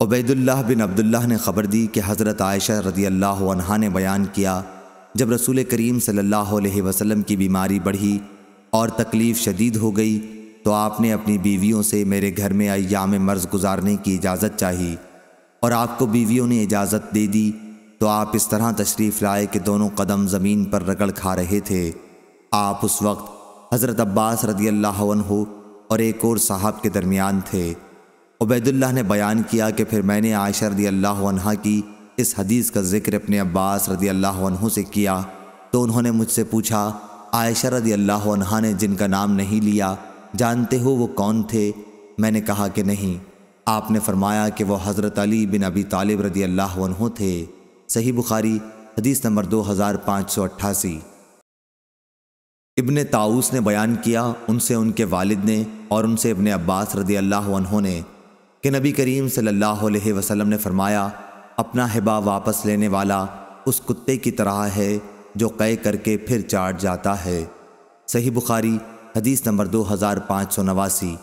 عبید اللہ بن عبداللہ نے خبر دی کہ حضرت عائشہ رضی اللہ عنہا نے بیان کیا، جب رسول کریم صلی اللہ علیہ وسلم کی بیماری بڑھی اور تکلیف شدید ہو گئی تو آپ نے اپنی بیویوں سے میرے گھر میں ایام مرض گزارنے کی اجازت چاہی، اور آپ کو بیویوں نے اجازت دے دی تو آپ اس طرح تشریف لائے کہ دونوں قدم زمین پر رگڑ کھا رہے تھے۔ آپ اس وقت حضرت عباس رضی اللہ عنہ اور ایک اور صاحب کے درمیان تھے۔ عبید اللہ نے بیان کیا کہ پھر میں نے عائشہ رضی اللہ عنہا کی اس حدیث کا ذکر اپنے عباس رضی اللہ عنہ سے کیا تو انہوں نے مجھ سے پوچھا، عائشہ رضی اللہ عنہا نے جن کا نام نہیں لیا جانتے ہو وہ کون تھے؟ میں نے کہا کہ نہیں۔ آپ نے فرمایا کہ وہ حضرت علی بن ابی طالب رضی اللہ عنہ تھے۔ صحیح بخاری حدیث نمبر 2588۔ ابن طاؤس نے بیان کیا ان سے ان کے والد نے اور ان سے ابن عباس رضی اللہ عنہ نے کہ نبی کریم صلی اللہ علیہ وسلم نے فرمایا، اپنا ہبہ واپس لینے والا اس کتے کی طرح ہے جو قے کر کے پھر چاٹ جاتا ہے۔ صحیح بخاری حدیث نمبر 2589۔